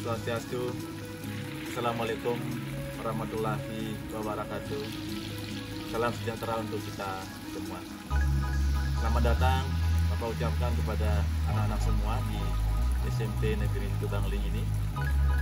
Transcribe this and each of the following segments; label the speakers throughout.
Speaker 1: Swastiastu. Assalamualaikum warahmatullahi wabarakatuh. Salam sejahtera untuk kita semua. Selamat datang Bapak ucapkan kepada anak-anak semua di SMP Negeri Tubangli ini.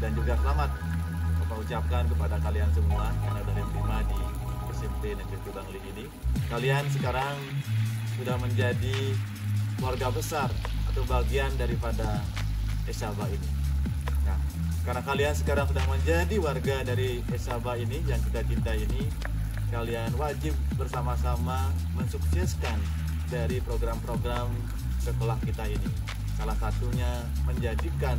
Speaker 1: Dan juga selamat Bapak ucapkan kepada kalian semua karena sudah diterima di SMP Negeri Tubangli ini. Kalian sekarang sudah menjadi keluarga besar atau bagian daripada Esaba ini. Nah, karena kalian sekarang sudah menjadi warga dari Esaba ini yang kita cintai ini, kalian wajib bersama-sama mensukseskan dari program-program sekolah kita ini. Salah satunya menjadikan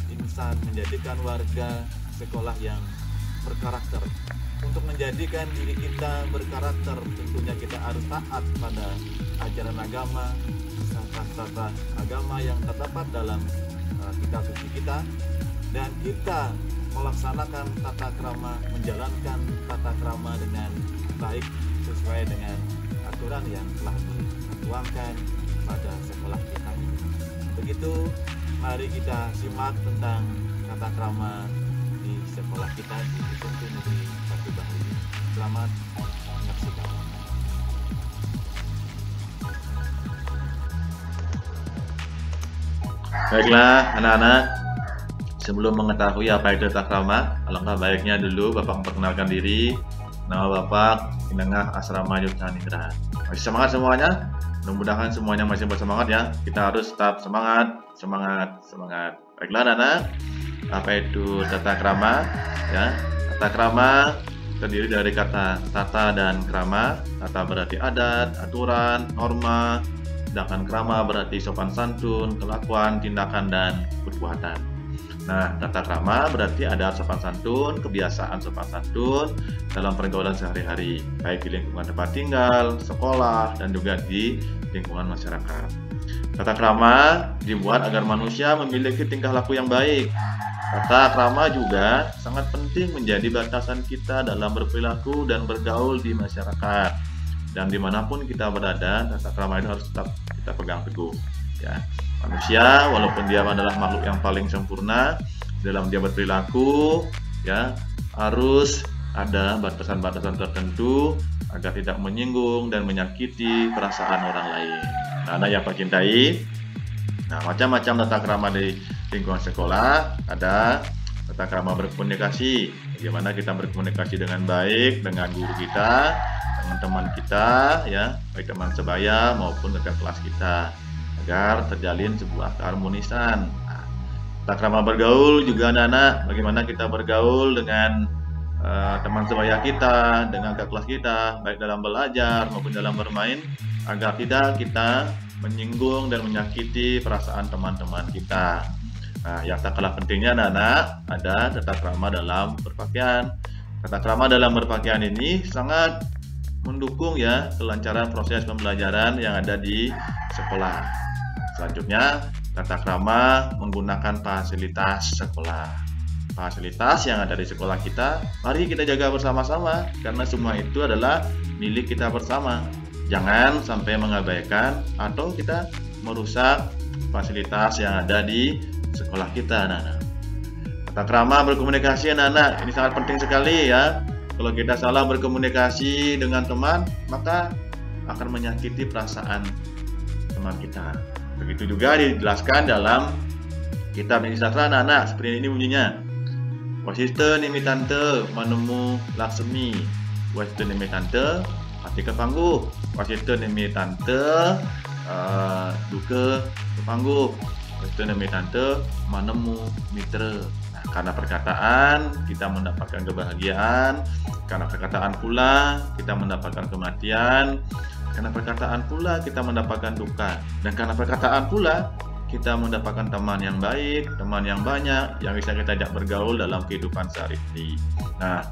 Speaker 1: insan, menjadikan warga sekolah yang berkarakter. Untuk menjadikan diri kita berkarakter, tentunya kita harus taat pada ajaran agama, tata agama yang terdapat dalam kitab suci kita, dan kita melaksanakan tata krama, menjalankan tata krama dengan baik sesuai dengan aturan yang telah dituangkan pada sekolah kita. Begitu, mari kita simak tentang tata krama di sekolah kita di SMP Negeri 1 Bangli. Selamat menyaksikan.
Speaker 2: Baiklah anak-anak, sebelum mengetahui apa itu tata krama, alangkah baiknya dulu Bapak memperkenalkan diri. Nama Bapak Inengah Asrama Yudha Ningrat. Masih semangat semuanya? Mudah-mudahan semuanya masih bersemangat ya. Kita harus tetap semangat. Baiklah anak-anak, apa itu tata krama? Ya, tata krama terdiri dari kata tata dan krama. Tata berarti adat, aturan, norma. Sedangkan krama berarti sopan santun, kelakuan, tindakan, dan perbuatan. Nah, tata krama berarti ada sopan santun, kebiasaan sopan santun dalam pergaulan sehari-hari, baik di lingkungan tempat tinggal, sekolah, dan juga di lingkungan masyarakat. Tata krama dibuat agar manusia memiliki tingkah laku yang baik. Tata krama juga sangat penting menjadi batasan kita dalam berperilaku dan bergaul di masyarakat. Dan dimanapun kita berada, tata krama itu harus tetap kita pegang teguh. Ya, manusia walaupun dia adalah makhluk yang paling sempurna dalam dia berperilaku, ya harus ada batasan-batasan tertentu agar tidak menyinggung dan menyakiti perasaan orang lain. Nah, anak yang Pak cintai, nah macam-macam tata krama di lingkungan sekolah. Ada tata krama berkomunikasi, bagaimana kita berkomunikasi dengan baik dengan guru kita, dengan teman kita, ya baik teman sebaya maupun rekan kelas kita, agar terjalin sebuah keharmonisan. Nah, tata krama bergaul juga anak-anak, bagaimana kita bergaul dengan teman sebaya kita, dengan kakak kelas kita, baik dalam belajar maupun dalam bermain, agar tidak kita menyinggung dan menyakiti perasaan teman-teman kita. Nah, yang tak kalah pentingnya anak-anak, ada tata krama dalam berpakaian. Tata krama dalam berpakaian ini sangat mendukung ya kelancaran proses pembelajaran yang ada di sekolah. Selanjutnya, tata krama menggunakan fasilitas sekolah. Fasilitas yang ada di sekolah kita, mari kita jaga bersama-sama karena semua itu adalah milik kita bersama. Jangan sampai mengabaikan atau kita merusak fasilitas yang ada di sekolah kita, anak-anak. Tata krama berkomunikasi anak-anak, ini sangat penting sekali ya. Kalau kita salah berkomunikasi dengan teman, maka akan menyakiti perasaan teman kita. Begitu juga dijelaskan dalam kitab Nini Sastra anak-anak, seperti ini bunyinya. Wasista nimi tante manemu laksemi, wasista nimi tante hati kepangguh, wasista nimi tante duka kepangguh, wasista nimi tante manemu mitra. Nah, karena perkataan kita mendapatkan kebahagiaan, karena perkataan pula kita mendapatkan kematian, karena perkataan pula kita mendapatkan duka, dan karena perkataan pula kita mendapatkan teman yang baik, teman yang banyak, yang bisa kita ajak bergaul dalam kehidupan sehari-hari. Nah,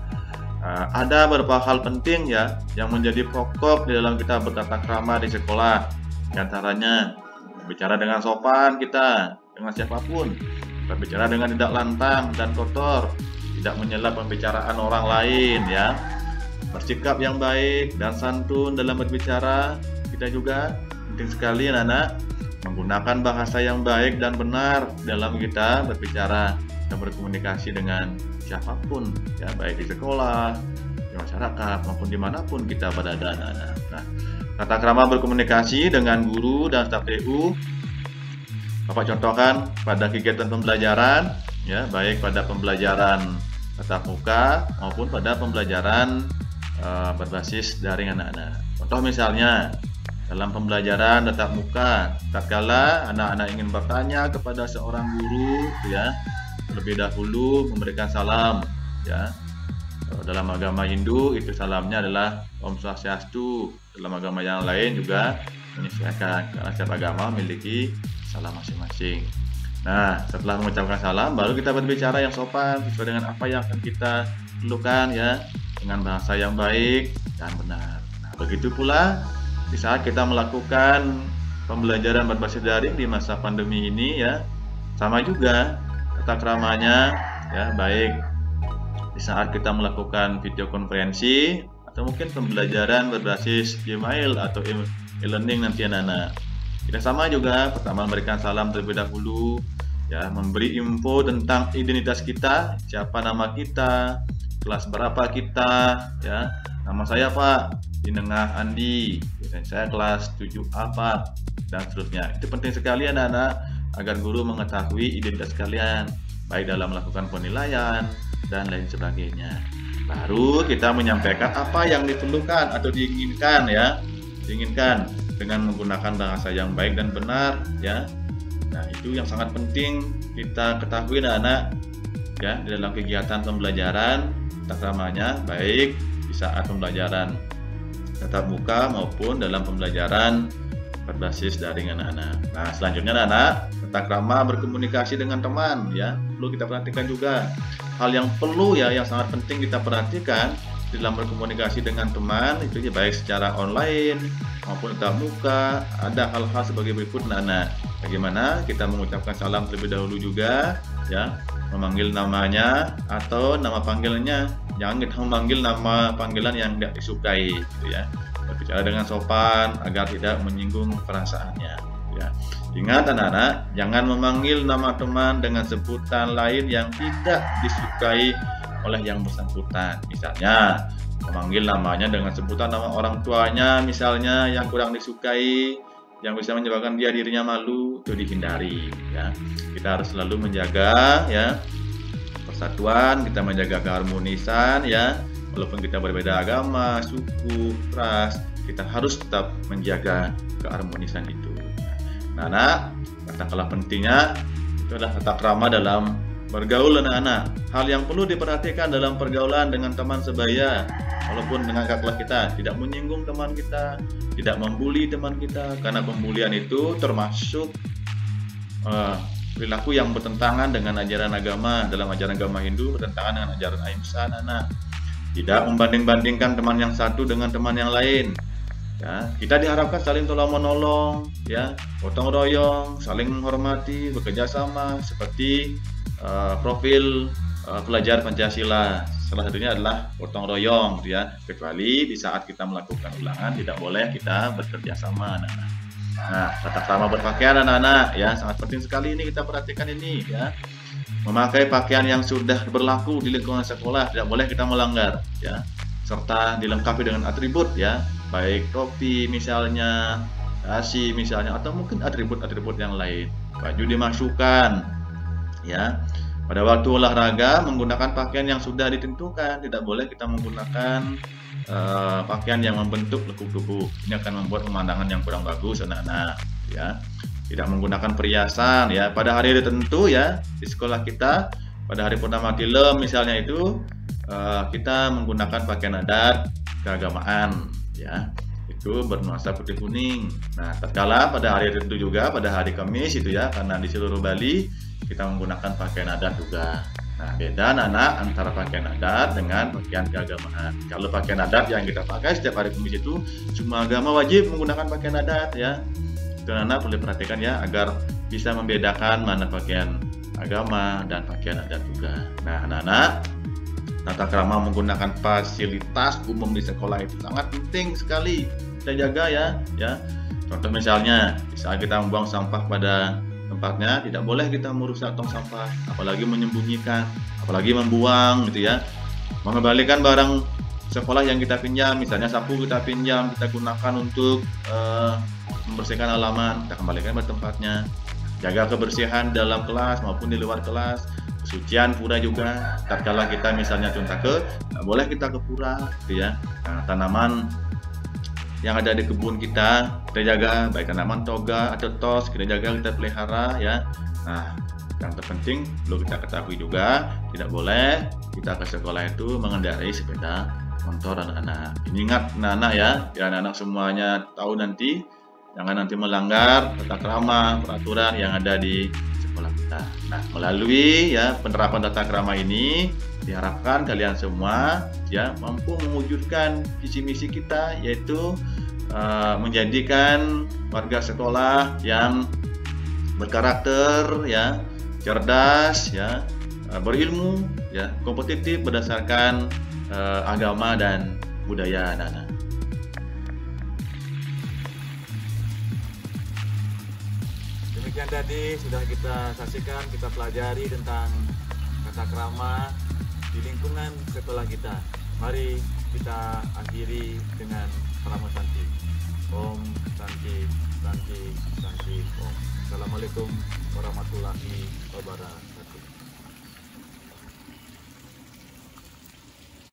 Speaker 2: ada beberapa hal penting ya yang menjadi pokok di dalam kita bertata krama di sekolah. Di antaranya berbicara dengan sopan kita dengan siapapun, berbicara dengan tidak lantang dan kotor, tidak menyela pembicaraan orang lain ya. Bersikap yang baik dan santun dalam berbicara. Kita juga penting sekali anak-anak menggunakan bahasa yang baik dan benar dalam kita berbicara. kita berkomunikasi dengan siapapun, ya, baik di sekolah, di masyarakat, maupun dimanapun kita berada anak-anak. Nah, tata krama berkomunikasi dengan guru dan staf TU, Bapak contohkan pada kegiatan pembelajaran, ya, baik pada pembelajaran tatap muka maupun pada pembelajaran berbasis daring anak-anak. Contoh misalnya dalam pembelajaran tatap muka, tatkala anak-anak ingin bertanya kepada seorang guru, ya, terlebih dahulu memberikan salam, ya. Dalam agama Hindu itu salamnya adalah Om Swastiastu. Dalam agama yang lain juga menyesuaikan karena setiap agama memiliki salam masing-masing. Nah, setelah mengucapkan salam, baru kita berbicara yang sopan sesuai dengan apa yang akan kita perlukan, ya, dengan bahasa yang baik dan benar. Nah, begitu pula di saat kita melakukan pembelajaran berbasis daring di masa pandemi ini, ya, sama juga tata kramanya, ya, baik di saat kita melakukan video konferensi atau mungkin pembelajaran berbasis email atau e-learning nanti anak-anak. Kita sama juga, pertama memberikan salam terlebih dahulu, ya, memberi info tentang identitas kita, siapa nama kita, kelas berapa kita, ya. Nama saya Pak Inengah Andi, dan saya kelas 7A Pak, dan seterusnya. Itu penting sekali anak-anak agar guru mengetahui identitas kalian, baik dalam melakukan penilaian dan lain sebagainya. Baru kita menyampaikan apa yang diperlukan atau diinginkan, ya, diinginkan dengan menggunakan bahasa yang baik dan benar, ya. Nah, itu yang sangat penting kita ketahui anak-anak, ya, di dalam kegiatan pembelajaran tata kramanya, baik di saat pembelajaran tatap muka maupun dalam pembelajaran berbasis daring anak-anak. Nah, selanjutnya anak-anak, tata krama berkomunikasi dengan teman, ya, perlu kita perhatikan juga. Hal yang perlu, ya, yang sangat penting kita perhatikan dalam berkomunikasi dengan teman itu, ya, baik secara online maupun tatap muka, ada hal-hal sebagai berikut anak-anak. Bagaimana kita mengucapkan salam terlebih dahulu juga, ya, memanggil namanya atau nama panggilannya. Jangan kita memanggil nama panggilan yang tidak disukai, gitu, ya. Berbicara dengan sopan agar tidak menyinggung perasaannya, ya. Ingat anak-anak, jangan memanggil nama teman dengan sebutan lain yang tidak disukai oleh yang bersangkutan. Misalnya memanggil namanya dengan sebutan nama orang tuanya misalnya yang kurang disukai, yang bisa menyebabkan dirinya malu, itu dihindari, ya. Kita harus selalu menjaga, ya, persatuan, kita menjaga keharmonisan, ya. Walaupun kita berbeda agama, suku, ras, kita harus tetap menjaga keharmonisan itu. Nah, anak, katakanlah pentingnya itu adalah tata krama dalam bergaul anak-anak. Hal yang perlu diperhatikan dalam pergaulan dengan teman sebaya, walaupun dengan kakak kelas kita, tidak menyinggung teman kita, tidak membuli teman kita, karena pembulian itu termasuk perilaku yang bertentangan dengan ajaran agama. Dalam ajaran agama Hindu bertentangan dengan ajaran ahimsa, anak-anak. Tidak membanding-bandingkan teman yang satu dengan teman yang lain. Ya, kita diharapkan saling tolong-menolong, ya, gotong royong, saling menghormati, bekerja sama seperti profil pelajar Pancasila. Salah satunya adalah gotong royong, ya. Kecuali di saat kita melakukan ulangan tidak boleh kita bekerja sama, anak-anak. Nah, tata krama berpakaian anak-anak, ya, sangat penting sekali ini kita perhatikan ini, ya. Memakai pakaian yang sudah berlaku di lingkungan sekolah tidak boleh kita melanggar, ya. Serta dilengkapi dengan atribut, ya, baik topi misalnya, dasi misalnya, atau mungkin atribut-atribut yang lain. Baju dimasukkan, ya. Pada waktu olahraga menggunakan pakaian yang sudah ditentukan, tidak boleh kita menggunakan pakaian yang membentuk lekuk tubuh. Ini akan membuat pemandangan yang kurang bagus anak-anak, ya. Tidak menggunakan perhiasan, ya. Pada hari tertentu, ya, di sekolah kita pada hari purnama tilem misalnya itu kita menggunakan pakaian adat keagamaan, ya, itu bernuansa putih kuning. Nah, tatkala pada hari tertentu juga pada hari Kamis itu, ya, karena di seluruh Bali kita menggunakan pakaian adat juga. Nah, beda anak-anak antara pakaian adat dengan pakaian keagamaan. Kalau pakaian adat yang kita pakai setiap hari Kamis itu semua agama wajib menggunakan pakaian adat, ya. Itu anak perlu perhatikan, ya, agar bisa membedakan mana pakaian agama dan pakaian adat juga. Nah, anak-anak, tata krama menggunakan fasilitas umum di sekolah itu sangat penting sekali kita jaga, ya. Contoh misalnya, saat kita membuang sampah pada tempatnya, tidak boleh kita merusak tong sampah, apalagi menyembunyikan, apalagi membuang gitu ya. Mengembalikan barang sekolah yang kita pinjam, misalnya sapu kita pinjam, kita gunakan untuk membersihkan halaman, kita kembalikan ke tempatnya. Jaga kebersihan dalam kelas maupun di luar kelas. Kesucian pura juga. Tatkala kita misalnya ke, nggak boleh kita ke pura, gitu ya. Nah, tanaman yang ada di kebun kita jaga, baik tanaman toga atau tos, kita jaga, kita pelihara ya. Nah, yang terpenting perlu kita ketahui juga, tidak boleh kita ke sekolah itu mengendarai sepeda motor anak-anak. Ini ingat anak-anak ya, biar anak-anak semuanya tahu nanti, jangan nanti melanggar tata krama, peraturan yang ada di sekolah kita. Nah, melalui ya penerapan tata krama ini diharapkan kalian semua ya mampu mewujudkan visi misi kita, yaitu menjadikan warga sekolah yang berkarakter ya, cerdas ya, berilmu ya, kompetitif berdasarkan agama dan budaya anak-anak.
Speaker 1: Demikian tadi sudah kita saksikan, kita pelajari tentang tata krama di lingkungan sekolah kita. Mari kita akhiri dengan Parama Santi. Om Santi, Santi, Santi, Om. Assalamualaikum warahmatullahi wabarakatuh.